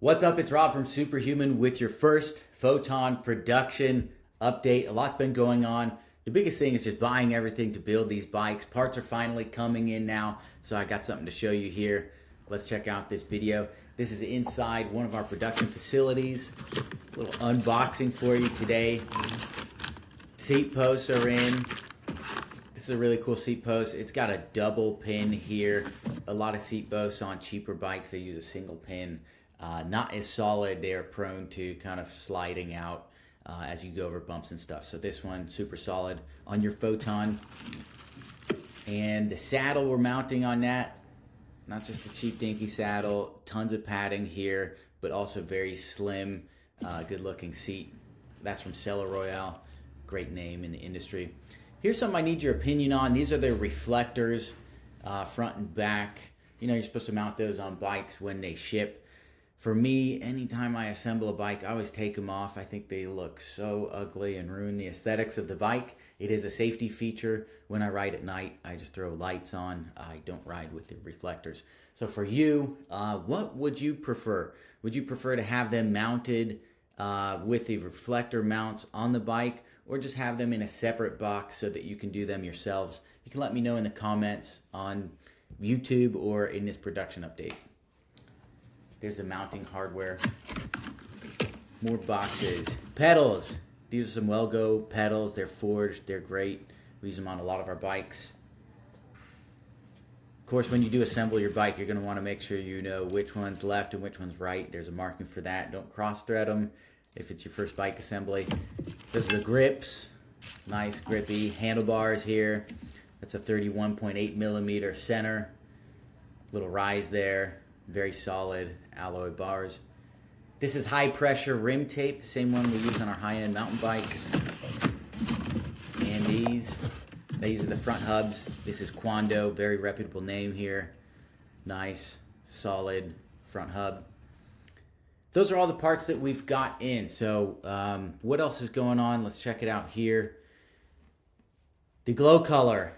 What's up? It's Rob from Superhuman with your first Photon production update. A lot's been going on. The biggest thing is just buying everything to build these bikes. Parts are finally coming in now, so I got something to show you here. Let's check out this video. This is inside one of our production facilities. A little unboxing for you today. Seat posts are in. This is a really cool seat post. It's got a double pin here. A lot of seat posts on cheaper bikes, they use a single pin. Not as solid. They are prone to kind of sliding out as you go over bumps and stuff. So this one, super solid on your Photon. And the saddle we're mounting on that, not just the cheap dinky saddle, tons of padding here, but also very slim, good looking seat. That's from Sella Royale, great name in the industry. Here's something I need your opinion on. These are the reflectors, front and back. You know, you're supposed to mount those on bikes when they ship. For me, anytime I assemble a bike, I always take them off. I think they look so ugly and ruin the aesthetics of the bike. It is a safety feature. When I ride at night, I just throw lights on. I don't ride with the reflectors. So for you, what would you prefer? Would you prefer to have them mounted with the reflector mounts on the bike, or just have them in a separate box so that you can do them yourselves? You can let me know in the comments on YouTube or in this production update. There's the mounting hardware. More boxes. Pedals. These are some Wellgo pedals. They're forged. They're great. We use them on a lot of our bikes. Of course, when you do assemble your bike, you're going to want to make sure you know which one's left and which one's right. There's a marking for that. Don't cross-thread them if it's your first bike assembly. Those are the grips. Nice, grippy. Handlebars here. That's a 31.8 millimeter center. Little rise there. Very solid alloy bars. This is high pressure rim tape, the same one we use on our high-end mountain bikes. And these are the front hubs. This is Quando, very reputable name here. Nice, solid front hub. Those are all the parts that we've got in. So what else is going on? Let's check it out here. The glow color.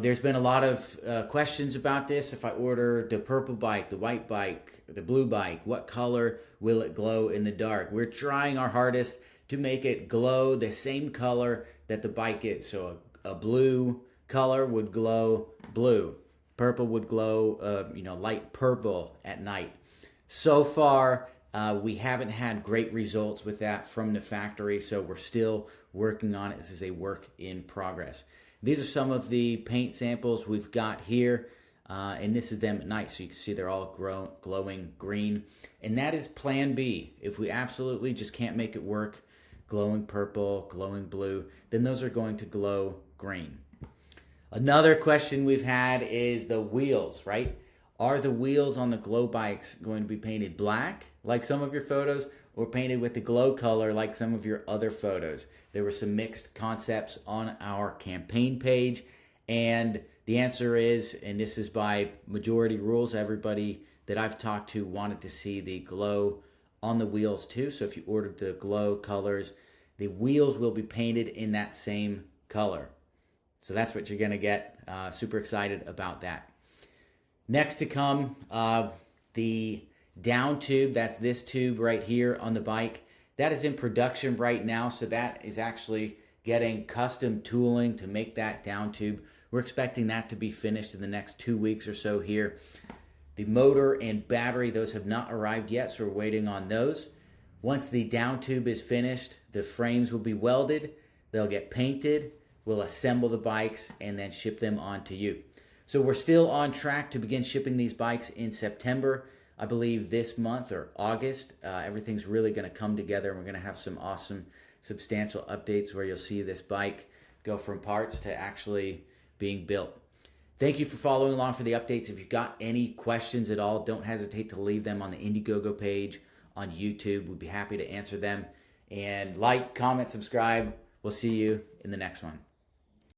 There's been a lot of questions about this. If I order the purple bike, the white bike, the blue bike, what color will it glow in the dark? We're trying our hardest to make it glow the same color that the bike is. So a blue color would glow blue. Purple would glow, light purple at night. So far, we haven't had great results with that from the factory, so we're still working on it. This is a work in progress. These are some of the paint samples we've got here, and this is them at night, so you can see they're all glowing green. And that is plan B. If we absolutely just can't make it work, glowing purple, glowing blue, then those are going to glow green. Another question we've had is the wheels, right? Are the wheels on the glow bikes going to be painted black, like some of your photos, or painted with the glow color like some of your other photos? There were some mixed concepts on our campaign page, and the answer is, and this is by majority rules, everybody that I've talked to wanted to see the glow on the wheels too. So if you ordered the glow colors, the wheels will be painted in that same color. So that's what you're going to get. Super excited about that. Next to come, the down tube. That's this tube right here on the bike. That is in production right now, so that is actually getting custom tooling to make that down tube. We're expecting that to be finished in the next 2 weeks or so here. The motor and battery, those have not arrived yet, so we're waiting on those. Once the down tube is finished, the frames will be welded, they'll get painted, we'll assemble the bikes, and then ship them on to you. So we're still on track to begin shipping these bikes in September. I believe this month or August. Everything's really going to come together, and we're going to have some awesome, substantial updates where you'll see this bike go from parts to actually being built. Thank you for following along for the updates. If you've got any questions at all, don't hesitate to leave them on the Indiegogo page on YouTube. We'd be happy to answer them. And like, comment, subscribe. We'll see you in the next one.